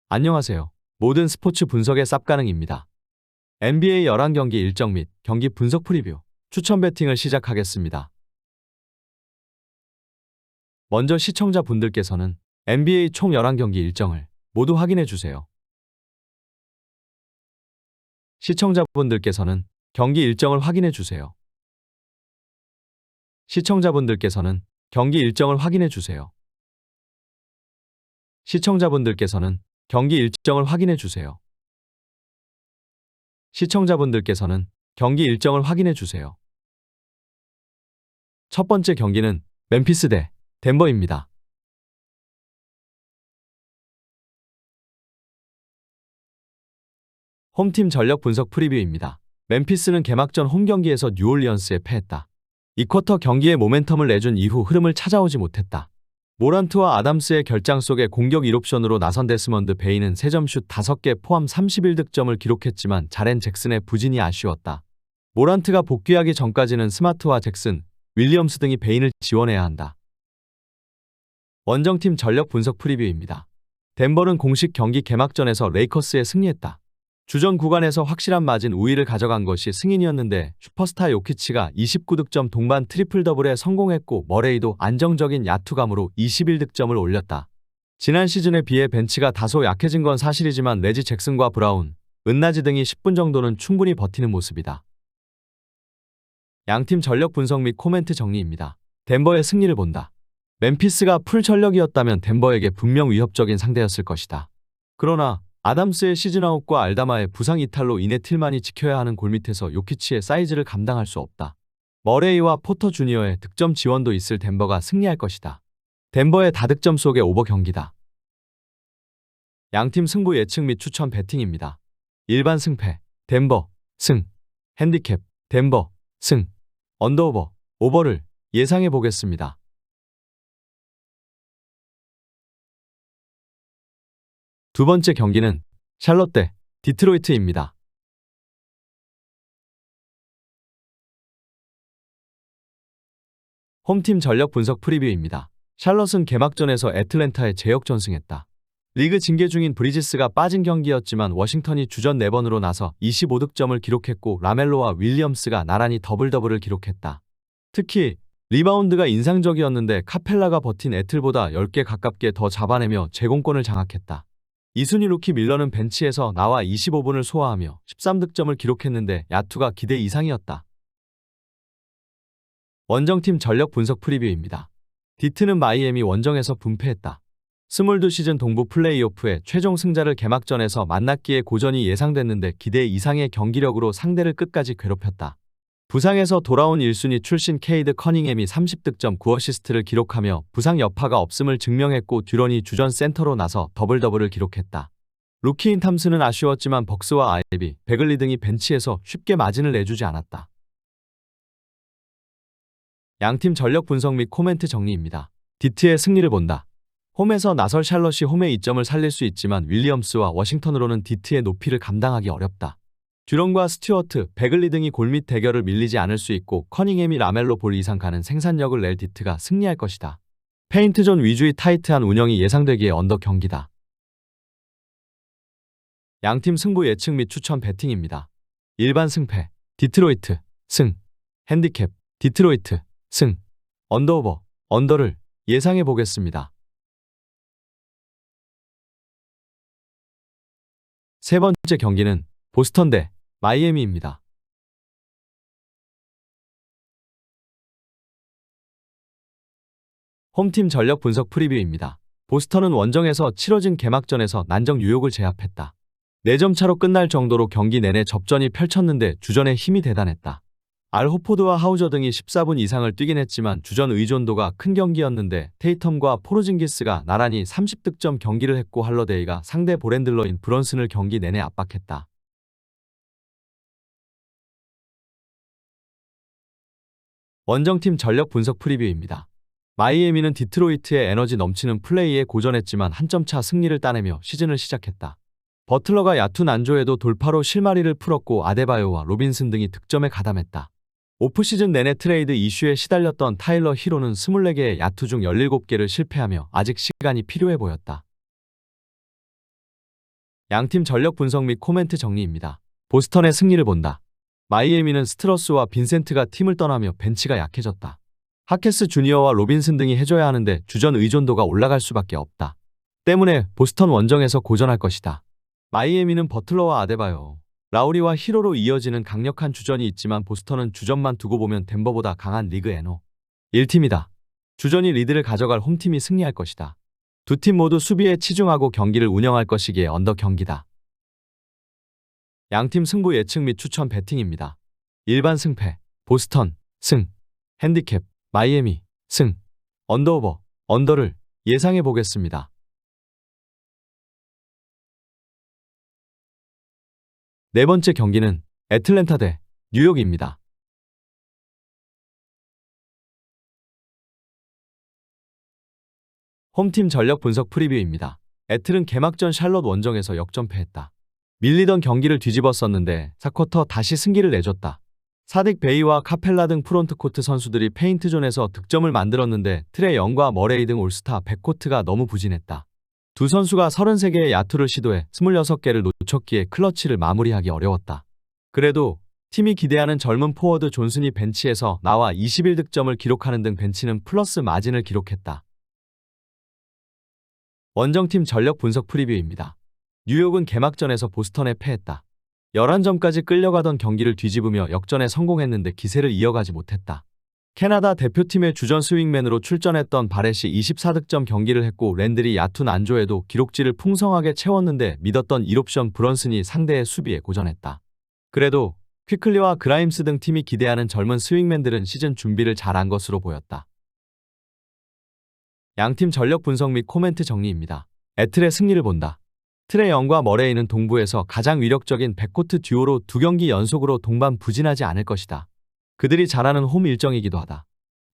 안녕하세요. 모든 스포츠 분석의 쌉가능입니다. NBA 11경기 일정 및 경기 분석 프리뷰, 추천 배팅을 시작하겠습니다. 먼저 시청자분들께서는 NBA 총 11경기 일정을 모두 확인해 주세요. 시청자분들께서는 경기 일정을 확인해 주세요. 시청자분들께서는 경기 일정을 확인해 주세요. 시청자분들께서는 경기 일정을 확인해 주세요. 시청자분들께서는 경기 일정을 확인해 주세요. 첫 번째 경기는 멤피스 대 덴버입니다. 홈팀 전력 분석 프리뷰입니다. 멤피스는 개막전 홈경기에서 뉴올리언스에 패했다. 2쿼터 경기에 모멘텀을 내준 이후 흐름을 찾아오지 못했다. 모란트와 아담스의 결장 속에 공격 1옵션으로 나선 데스먼드 베인은 3점슛 5개 포함 31득점을 기록했지만 자렌 잭슨의 부진이 아쉬웠다. 모란트가 복귀하기 전까지는 스마트와 잭슨, 윌리엄스 등이 베인을 지원해야 한다. 원정팀 전력 분석 프리뷰입니다. 덴버는 공식 경기 개막전에서 레이커스에 승리했다. 주전 구간에서 확실한 마진 우위를 가져간 것이 승인이었는데 슈퍼스타 요키치가 29득점 동반 트리플 더블에 성공했고 머레이도 안정적인 야투감으로 21득점을 올렸다. 지난 시즌에 비해 벤치가 다소 약해진 건 사실이지만 레지 잭슨과 브라운, 은나지 등이 10분 정도는 충분히 버티는 모습이다. 양팀 전력 분석 및 코멘트 정리입니다. 덴버의 승리를 본다. 멤피스가 풀 전력이었다면 덴버에게 분명 위협적인 상대였을 것이다. 그러나 아담스의 시즌아웃과 알다마의 부상 이탈로 인해 틸만이 지켜야 하는 골밑에서 요키치의 사이즈를 감당할 수 없다. 머레이와 포터 주니어의 득점 지원도 있을 덴버가 승리할 것이다. 덴버의 다득점 속의 오버 경기다. 양팀 승부 예측 및 추천 배팅입니다. 일반 승패, 덴버, 승, 핸디캡, 덴버, 승, 언더오버, 오버를 예상해 보겠습니다. 두 번째 경기는 샬럿 대 디트로이트입니다. 홈팀 전력 분석 프리뷰입니다. 샬럿은 개막전에서 애틀랜타에 제역전승했다. 리그 징계 중인 브리지스가 빠진 경기였지만 워싱턴이 주전 4번으로 나서 25득점을 기록했고 라멜로와 윌리엄스가 나란히 더블더블을 기록했다. 특히 리바운드가 인상적이었는데 카펠라가 버틴 애틀보다 10개 가깝게 더 잡아내며 제공권을 장악했다. 2순위 루키 밀러는 벤치에서 나와 25분을 소화하며 13득점을 기록했는데 야투가 기대 이상이었다. 원정팀 전력 분석 프리뷰입니다. 디트는 마이애미 원정에서 분패했다. 22시즌 동부 플레이오프의 최종 승자를 개막전에서 만났기에 고전이 예상됐는데 기대 이상의 경기력으로 상대를 끝까지 괴롭혔다. 부상에서 돌아온 1순위 출신 케이드 커닝햄이 30득점 9어시스트를 기록하며 부상 여파가 없음을 증명했고 듀런이 주전 센터로 나서 더블더블을 기록했다. 루키인 탐스는 아쉬웠지만 벅스와 아이비, 베글리 등이 벤치에서 쉽게 마진을 내주지 않았다. 양팀 전력 분석 및 코멘트 정리입니다. 디트의 승리를 본다. 홈에서 나설 샬럿이 홈의 이점을 살릴 수 있지만 윌리엄스와 워싱턴으로는 디트의 높이를 감당하기 어렵다. 듀런과 스튜어트, 베글리 등이 골밑 대결을 밀리지 않을 수 있고 커닝햄이 라멜로 볼 이상 가는 생산력을 낼 디트가 승리할 것이다. 페인트존 위주의 타이트한 운영이 예상되기에 언더 경기다. 양팀 승부 예측 및 추천 배팅입니다. 일반 승패, 디트로이트, 승, 핸디캡, 디트로이트, 승, 언더오버, 언더를 예상해 보겠습니다. 세 번째 경기는 보스턴 대 마이애미입니다. 홈팀 전력 분석 프리뷰입니다. 보스턴은 원정에서 치러진 개막전에서 난적 뉴욕을 제압했다. 4점 차로 끝날 정도로 경기 내내 접전이 펼쳤는데 주전의 힘이 대단했다. 알 호포드와 하우저 등이 14분 이상을 뛰긴 했지만 주전 의존도가 큰 경기였는데 테이텀과 포르징기스가 나란히 30득점 경기를 했고 할러데이가 상대 볼핸들러인 브런슨을 경기 내내 압박했다. 원정팀 전력 분석 프리뷰입니다. 마이애미는 디트로이트의 에너지 넘치는 플레이에 고전했지만 한 점 차 승리를 따내며 시즌을 시작했다. 버틀러가 야투 난조에도 돌파로 실마리를 풀었고 아데바요와 로빈슨 등이 득점에 가담했다. 오프시즌 내내 트레이드 이슈에 시달렸던 타일러 히로는 24개의 야투 중 17개를 실패하며 아직 시간이 필요해 보였다. 양팀 전력 분석 및 코멘트 정리입니다. 보스턴의 승리를 본다. 마이애미는 스트러스와 빈센트가 팀을 떠나며 벤치가 약해졌다. 하케스 주니어와 로빈슨 등이 해줘야 하는데 주전 의존도가 올라갈 수밖에 없다. 때문에 보스턴 원정에서 고전할 것이다. 마이애미는 버틀러와 아데바요, 라우리와 히로로 이어지는 강력한 주전이 있지만 보스턴은 주전만 두고 보면 덴버보다 강한 리그 NO 1팀이다. 주전이 리드를 가져갈 홈팀이 승리할 것이다. 두 팀 모두 수비에 치중하고 경기를 운영할 것이기에 언더 경기다. 양팀 승부 예측 및 추천 배팅입니다. 일반 승패, 보스턴, 승, 핸디캡, 마이애미, 승, 언더오버, 언더를 예상해 보겠습니다. 네 번째 경기는 애틀랜타 대 뉴욕입니다. 홈팀 전력 분석 프리뷰입니다. 애틀은 개막전 샬럿 원정에서 역전패했다. 밀리던 경기를 뒤집었었는데 4쿼터 다시 승기를 내줬다. 사딕 베이와 카펠라 등 프론트코트 선수들이 페인트존에서 득점을 만들었는데 트레 영과 머레이 등 올스타 백코트가 너무 부진했다. 두 선수가 33개의 야투를 시도해 26개를 놓쳤기에 클러치를 마무리하기 어려웠다. 그래도 팀이 기대하는 젊은 포워드 존슨이 벤치에서 나와 21득점을 기록하는 등 벤치는 플러스 마진을 기록했다. 원정팀 전력 분석 프리뷰입니다. 뉴욕은 개막전에서 보스턴에 패했다. 11점까지 끌려가던 경기를 뒤집으며 역전에 성공했는데 기세를 이어가지 못했다. 캐나다 대표팀의 주전 스윙맨으로 출전했던 바렛이 24득점 경기를 했고 랜들이 야투 난조에도 기록지를 풍성하게 채웠는데 믿었던 1옵션 브런슨이 상대의 수비에 고전했다. 그래도 퀴클리와 그라임스 등 팀이 기대하는 젊은 스윙맨들은 시즌 준비를 잘한 것으로 보였다. 양팀 전력 분석 및 코멘트 정리입니다. 애틀의 승리를 본다. 트레 영과 머레이는 동부에서 가장 위력적인 백코트 듀오로 두 경기 연속으로 동반 부진하지 않을 것이다. 그들이 잘하는 홈 일정이기도 하다.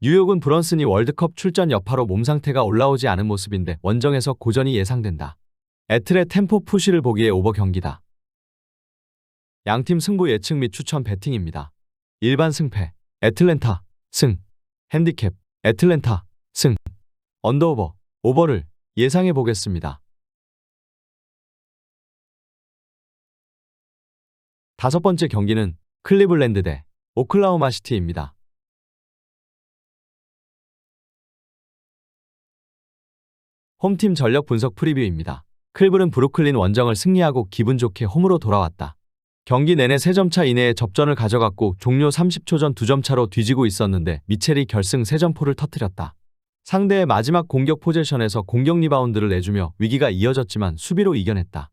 뉴욕은 브런슨이 월드컵 출전 여파로 몸 상태가 올라오지 않은 모습인데 원정에서 고전이 예상된다. 애틀의 템포 푸시를 보기에 오버 경기다. 양팀 승부 예측 및 추천 배팅입니다. 일반 승패, 애틀랜타, 승, 핸디캡, 애틀랜타, 승, 언더오버, 오버를 예상해 보겠습니다. 다섯 번째 경기는 클리블랜드 대 오클라호마 시티입니다. 홈팀 전력 분석 프리뷰입니다. 클블은 브루클린 원정을 승리하고 기분 좋게 홈으로 돌아왔다. 경기 내내 3점 차 이내에 접전을 가져갔고 종료 30초 전 2점 차로 뒤지고 있었는데 미첼이 결승 3점포를 터뜨렸다. 상대의 마지막 공격 포지션에서 공격 리바운드를 내주며 위기가 이어졌지만 수비로 이겨냈다.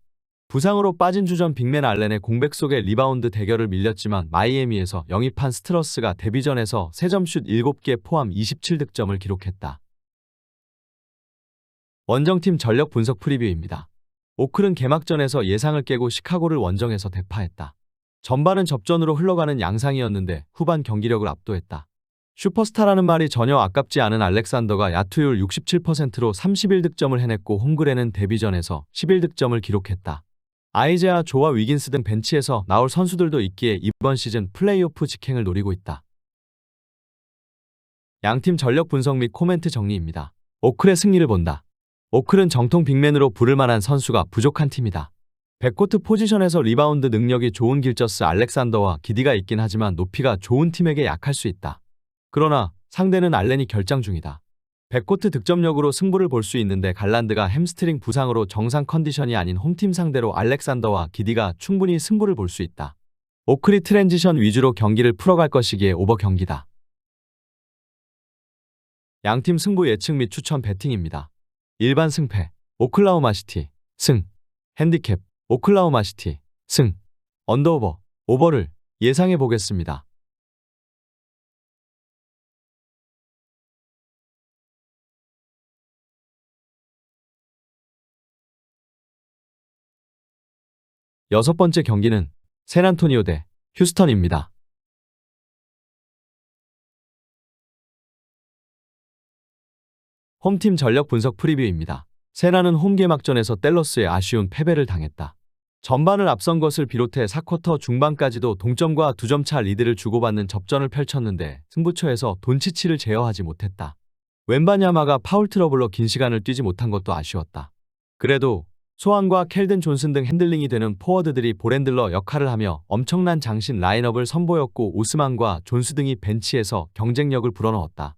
부상으로 빠진 주전 빅맨 알렌의 공백 속에 리바운드 대결을 밀렸지만 마이애미에서 영입한 스트러스가 데뷔전에서 3점슛 7개 포함 27득점을 기록했다. 원정팀 전력 분석 프리뷰입니다. 오클은 개막전에서 예상을 깨고 시카고를 원정에서 대파했다. 전반은 접전으로 흘러가는 양상이었는데 후반 경기력을 압도했다. 슈퍼스타라는 말이 전혀 아깝지 않은 알렉산더가 야투율 67%로 31득점을 해냈고 홈그레는 데뷔전에서 11득점을 기록했다. 아이제아 조와 위긴스 등 벤치에서 나올 선수들도 있기에 이번 시즌 플레이오프 직행을 노리고 있다. 양팀 전력 분석 및 코멘트 정리입니다. 오클의 승리를 본다. 오클은 정통 빅맨으로 부를 만한 선수가 부족한 팀이다. 백코트 포지션에서 리바운드 능력이 좋은 길저스 알렉산더와 기디가 있긴 하지만 높이가 좋은 팀에게 약할 수 있다. 그러나 상대는 알렌이 결장 중이다. 백코트 득점력으로 승부를 볼 수 있는데 갈란드가 햄스트링 부상으로 정상 컨디션이 아닌 홈팀 상대로 알렉산더와 기디가 충분히 승부를 볼 수 있다. 오클이 트랜지션 위주로 경기를 풀어갈 것이기에 오버 경기다. 양팀 승부 예측 및 추천 배팅입니다. 일반 승패, 오클라호마 시티, 승, 핸디캡, 오클라호마 시티, 승, 언더오버, 오버를 예상해 보겠습니다. 여섯 번째 경기는 샌안토니오 대 휴스턴입니다. 홈팀 전력 분석 프리뷰입니다. 샌안은 홈 개막전에서 댈러스에 아쉬운 패배를 당했다. 전반을 앞선 것을 비롯해 4쿼터 중반까지도 동점과 2점 차 리드를 주고받는 접전을 펼쳤는데 승부처에서 돈치치를 제어하지 못했다. 웬바냐마가 파울 트러블로 긴 시간을 뛰지 못한 것도 아쉬웠다. 그래도 소환과 켈든 존슨 등 핸들링이 되는 포워드들이 볼핸들러 역할을 하며 엄청난 장신 라인업을 선보였고 오스만과 존스 등이 벤치에서 경쟁력을 불어넣었다.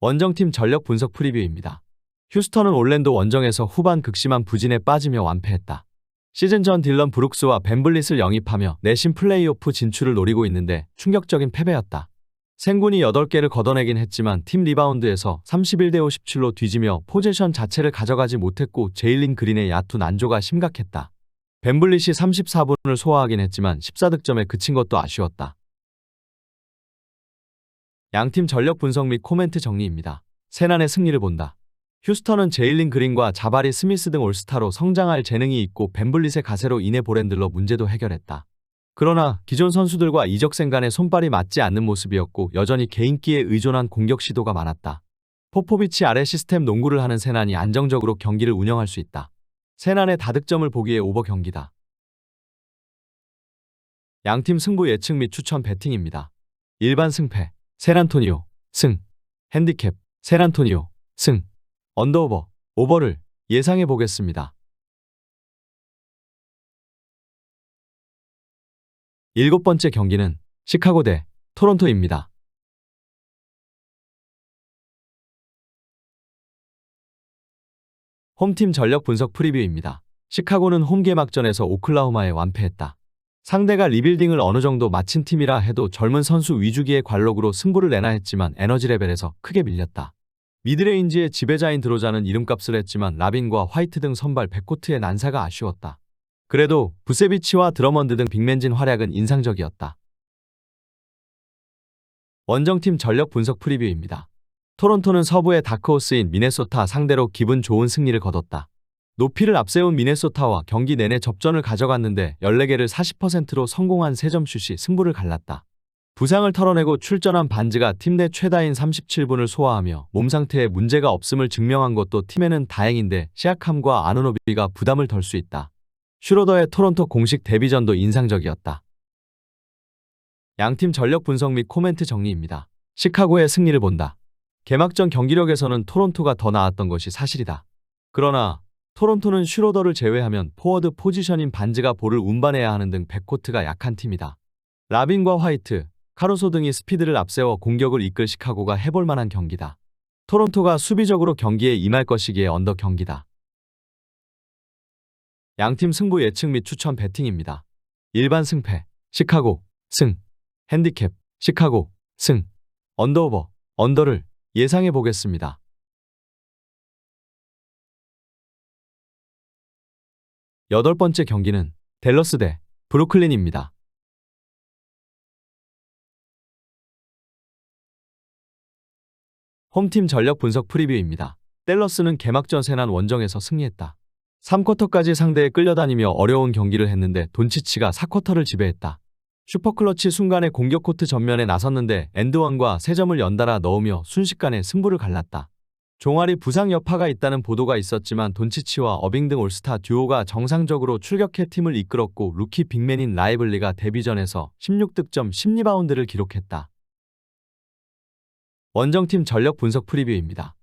원정팀 전력 분석 프리뷰입니다. 휴스턴은 올랜도 원정에서 후반 극심한 부진에 빠지며 완패했다. 시즌 전 딜런 브룩스와 벤블릿을 영입하며 내신 플레이오프 진출을 노리고 있는데 충격적인 패배였다. 생군이 8개를 걷어내긴 했지만 팀 리바운드에서 31대 57로 뒤지며 포제션 자체를 가져가지 못했고 제일린 그린의 야투 난조가 심각했다. 벤블릿이 34분을 소화하긴 했지만 14득점에 그친 것도 아쉬웠다. 양팀 전력 분석 및 코멘트 정리입니다. 세난의 승리를 본다. 휴스턴은 제일린 그린과 자바리 스미스 등 올스타로 성장할 재능이 있고 벤블릿의 가세로 인해 볼핸들러 문제도 해결했다. 그러나 기존 선수들과 이적생 간의 손발이 맞지 않는 모습이었고 여전히 개인기에 의존한 공격 시도가 많았다. 포포비치 아래 시스템 농구를 하는 세난이 안정적으로 경기를 운영할 수 있다. 세난의 다득점을 보기에 오버 경기다. 양팀 승부 예측 및 추천 배팅입니다. 일반 승패 샌안토니오 승 핸디캡 샌안토니오 승 언더오버 오버를 예상해 보겠습니다. 7번째 경기는 시카고 대 토론토입니다. 홈팀 전력 분석 프리뷰입니다. 시카고는 홈 개막전에서 오클라호마에 완패했다. 상대가 리빌딩을 어느 정도 마친 팀이라 해도 젊은 선수 위주기의 관록으로 승부를 내나 했지만 에너지 레벨에서 크게 밀렸다. 미드레인지의 지배자인 드로자는 이름값을 했지만 라빈과 화이트 등 선발 백코트의 난사가 아쉬웠다. 그래도 부세비치와 드러먼드 등 빅맨진 활약은 인상적이었다. 원정팀 전력 분석 프리뷰입니다. 토론토는 서부의 다크호스인 미네소타 상대로 기분 좋은 승리를 거뒀다. 높이를 앞세운 미네소타와 경기 내내 접전을 가져갔는데 14개를 40%로 성공한 3점슛이 승부를 갈랐다. 부상을 털어내고 출전한 반즈가 팀 내 최다인 37분을 소화하며 몸 상태에 문제가 없음을 증명한 것도 팀에는 다행인데 시아캄과 아누노비가 부담을 덜 수 있다. 슈로더의 토론토 공식 데뷔전도 인상적이었다. 양팀 전력 분석 및 코멘트 정리입니다. 시카고의 승리를 본다. 개막전 경기력에서는 토론토가 더 나았던 것이 사실이다. 그러나 토론토는 슈로더를 제외하면 포워드 포지션인 반즈가 볼을 운반해야 하는 등 백코트가 약한 팀이다. 라빈과 화이트, 카루소 등이 스피드를 앞세워 공격을 이끌 시카고가 해볼 만한 경기다. 토론토가 수비적으로 경기에 임할 것이기에 언더 경기다. 양팀 승부 예측 및 추천 배팅입니다. 일반 승패 시카고 승 핸디캡 시카고 승 언더오버 언더를 예상해 보겠습니다. 8번째 경기는 댈러스 대 브루클린입니다. 홈팀 전력 분석 프리뷰입니다. 댈러스는 개막전 세난 원정에서 승리했다. 3쿼터까지 상대에 끌려다니며 어려운 경기를 했는데 돈치치가 4쿼터를 지배했다. 슈퍼클러치 순간에 공격 코트 전면에 나섰는데 엔드원과 3점을 연달아 넣으며 순식간에 승부를 갈랐다. 종아리 부상 여파가 있다는 보도가 있었지만 돈치치와 어빙 등 올스타 듀오가 정상적으로 출격해 팀을 이끌었고 루키 빅맨인 라이블리가 데뷔전에서 16득점 10리바운드를 기록했다. 원정팀 전력 분석 프리뷰입니다.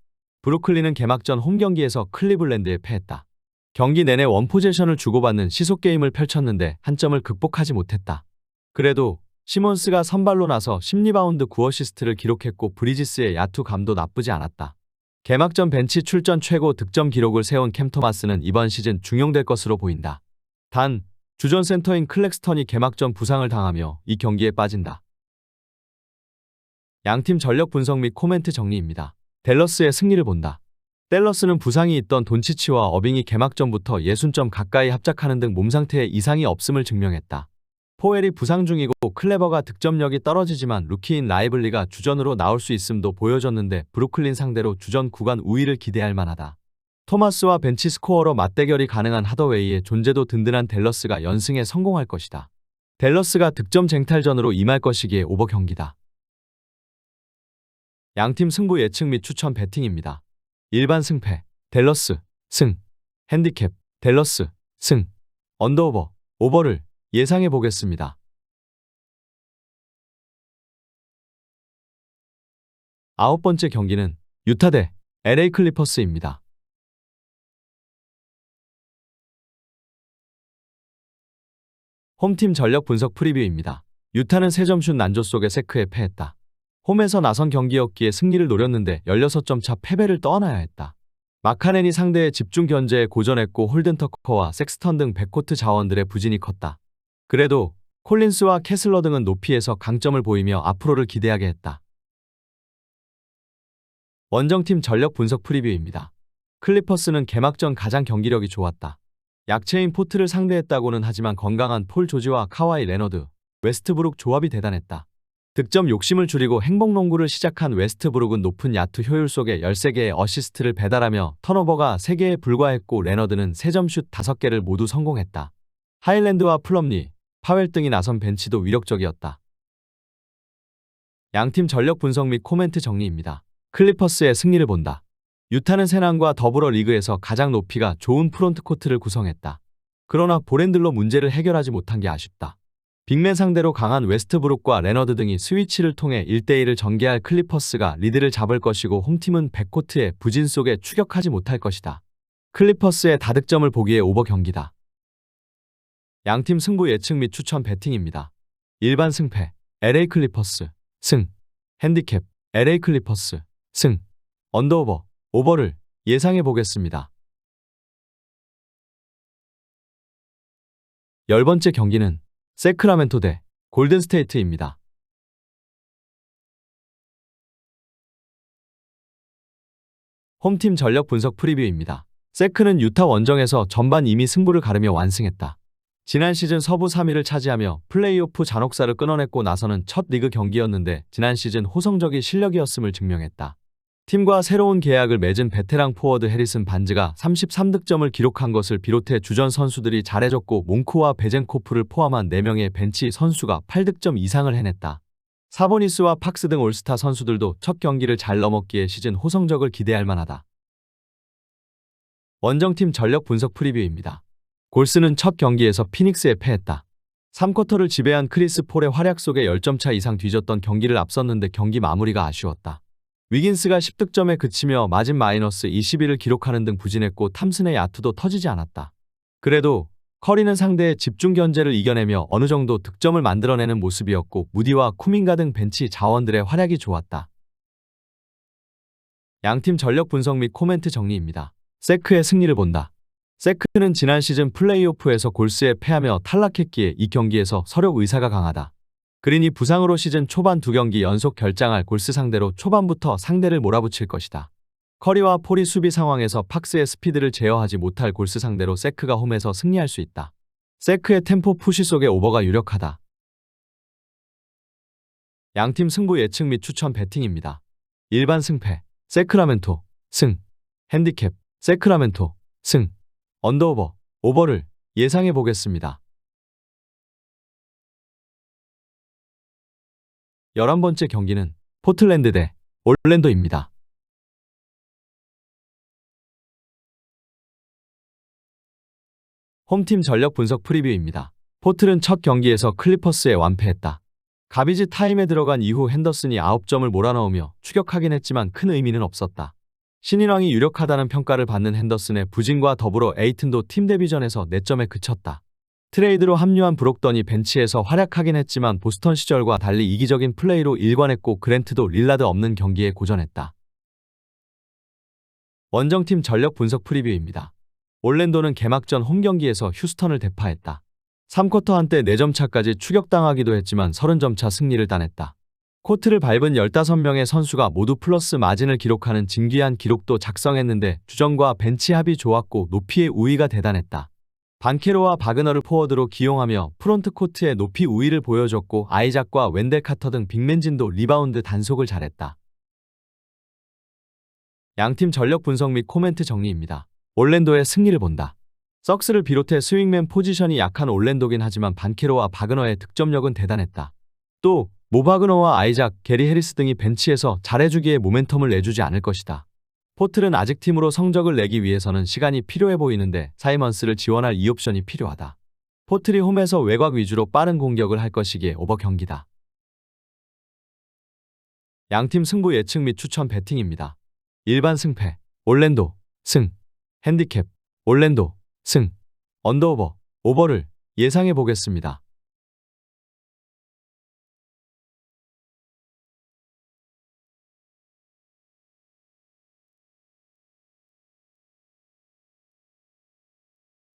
브루클린은 개막전 홈경기에서 클리블랜드에 패했다. 경기 내내 원포제션을 주고받는 시속 게임을 펼쳤는데 한 점을 극복하지 못했다. 그래도 시몬스가 선발로 나서 10리바운드 9어시스트를 기록했고 브리지스의 야투 감도 나쁘지 않았다. 개막전 벤치 출전 최고 득점 기록을 세운 캠 토마스는 이번 시즌 중용될 것으로 보인다. 단, 주전 센터인 클렉스턴이 개막전 부상을 당하며 이 경기에 빠진다. 양팀 전력 분석 및 코멘트 정리입니다. 댈러스의 승리를 본다. 댈러스는 부상이 있던 돈치치와 어빙이 개막전부터 60점 가까이 합작하는 등 몸 상태에 이상이 없음을 증명했다. 포웰이 부상 중이고 클레버가 득점력이 떨어지지만 루키인 라이블리가 주전으로 나올 수 있음도 보여줬는데 브루클린 상대로 주전 구간 우위를 기대할 만하다. 토마스와 벤치 스코어로 맞대결이 가능한 하더웨이의 존재도 든든한 댈러스가 연승에 성공할 것이다. 댈러스가 득점 쟁탈전으로 임할 것이기에 오버 경기다. 양팀 승부 예측 및 추천 배팅입니다. 일반 승패 댈러스 승 핸디캡 댈러스 승 언더오버 오버를 예상해 보겠습니다. 9번째 경기는 유타 대 LA 클리퍼스입니다. 홈팀 전력 분석 프리뷰입니다. 유타는 3점슛 난조 속에 세크에 패했다. 홈에서 나선 경기였기에 승리를 노렸는데 16점 차 패배를 떠안아야 했다. 마카넨이 상대의 집중 견제에 고전했고 홀든 터커와 섹스턴 등 백코트 자원들의 부진이 컸다. 그래도 콜린스와 캐슬러 등은 높이에서 강점을 보이며 앞으로를 기대하게 했다. 원정팀 전력 분석 프리뷰입니다. 클리퍼스는 개막전 가장 경기력이 좋았다. 약체인 포트를 상대했다고는 하지만 건강한 폴 조지와 카와이 레너드, 웨스트브룩 조합이 대단했다. 득점 욕심을 줄이고 행복농구를 시작한 웨스트브룩은 높은 야투 효율 속에 13개의 어시스트를 배달하며 턴오버가 3개에 불과했고 레너드는 3점슛 5개를 모두 성공했다. 하일랜드와 플럼리, 파웰 등이 나선 벤치도 위력적이었다. 양팀 전력 분석 및 코멘트 정리입니다. 클리퍼스의 승리를 본다. 유타는 세난과 더불어 리그에서 가장 높이가 좋은 프론트코트를 구성했다. 그러나 볼핸들로 문제를 해결하지 못한 게 아쉽다. 빅맨 상대로 강한 웨스트브룩과 레너드 등이 스위치를 통해 1대1을 전개할 클리퍼스가 리드를 잡을 것이고 홈팀은 백코트의 부진 속에 추격하지 못할 것이다. 클리퍼스의 다득점을 보기에 오버 경기다. 양팀 승부 예측 및 추천 배팅입니다. 일반 승패 LA 클리퍼스 승, 핸디캡 LA 클리퍼스 승, 언더오버 오버를 예상해 보겠습니다. 10번째 경기는 세크라멘토 대 골든스테이트입니다. 홈팀 전력 분석 프리뷰입니다. 세크는 유타 원정에서 전반 이미 승부를 가르며 완승했다. 지난 시즌 서부 3위를 차지하며 플레이오프 잔혹사를 끊어냈고 나서는 첫 리그 경기였는데 지난 시즌 호성적인 실력이었음을 증명했다. 팀과 새로운 계약을 맺은 베테랑 포워드 해리슨 반즈가 33득점을 기록한 것을 비롯해 주전 선수들이 잘해줬고 몽크와 베젠코프를 포함한 4명의 벤치 선수가 8득점 이상을 해냈다. 사보니스와 팍스 등 올스타 선수들도 첫 경기를 잘 넘었기에 시즌 호성적을 기대할 만하다. 원정팀 전력 분석 프리뷰입니다. 골스는 첫 경기에서 피닉스에 패했다. 3쿼터를 지배한 크리스 폴의 활약 속에 10점 차 이상 뒤졌던 경기를 앞섰는데 경기 마무리가 아쉬웠다. 위긴스가 10득점에 그치며 마진 마이너스 21을 기록하는 등 부진했고 탐슨의 야투도 터지지 않았다. 그래도 커리는 상대의 집중 견제를 이겨내며 어느 정도 득점을 만들어내는 모습이었고 무디와 쿠민가 등 벤치 자원들의 활약이 좋았다. 양팀 전력 분석 및 코멘트 정리입니다. 세크의 승리를 본다. 세크는 지난 시즌 플레이오프에서 골스에 패하며 탈락했기에 이 경기에서 서력 의사가 강하다. 그린이 부상으로 시즌 초반 2경기 연속 결장할 골스 상대로 초반부터 상대를 몰아붙일 것이다. 커리와 폴이 수비 상황에서 팍스의 스피드를 제어하지 못할 골스 상대로 세크가 홈에서 승리할 수 있다. 세크의 템포 푸시 속에 오버가 유력하다. 양팀 승부 예측 및 추천 배팅입니다. 일반 승패 세크라멘토 승, 핸디캡 세크라멘토 승, 언더오버 오버를 예상해 보겠습니다. 11번째 경기는 포틀랜드 대 올랜도입니다. 홈팀 전력 분석 프리뷰입니다. 포틀은 첫 경기에서 클리퍼스에 완패했다. 가비지 타임에 들어간 이후 핸더슨이 9점을 몰아넣으며 추격하긴 했지만 큰 의미는 없었다. 신인왕이 유력하다는 평가를 받는 핸더슨의 부진과 더불어 에이튼도 팀 데뷔전에서 4점에 그쳤다. 트레이드로 합류한 브록던이 벤치에서 활약하긴 했지만 보스턴 시절과 달리 이기적인 플레이로 일관했고 그랜트도 릴라드 없는 경기에 고전했다. 원정팀 전력 분석 프리뷰입니다. 올랜도는 개막전 홈경기에서 휴스턴을 대파했다. 3쿼터 한때 4점 차까지 추격당하기도 했지만 30점 차 승리를 따냈다. 코트를 밟은 15명의 선수가 모두 플러스 마진을 기록하는 진귀한 기록도 작성했는데 주전과 벤치 합이 좋았고 높이의 우위가 대단했다. 반케로와 바그너를 포워드로 기용하며 프론트코트의 높이 우위를 보여줬고 아이작과 웬델 카터 등 빅맨진도 리바운드 단속을 잘했다. 양팀 전력 분석 및 코멘트 정리입니다. 올랜도의 승리를 본다. 썩스를 비롯해 스윙맨 포지션이 약한 올랜도긴 하지만 반케로와 바그너의 득점력은 대단했다. 또 모 바그너와 아이작, 게리 해리스 등이 벤치에서 잘해주기에 모멘텀을 내주지 않을 것이다. 포틀은 아직 팀으로 성적을 내기 위해서는 시간이 필요해 보이는데 사이먼스를 지원할 2옵션이 필요하다. 포틀이 홈에서 외곽 위주로 빠른 공격을 할 것이기에 오버 경기다. 양팀 승부 예측 및 추천 배팅입니다. 일반 승패 올랜도 승, 핸디캡 올랜도 승, 언더오버 오버를 예상해 보겠습니다.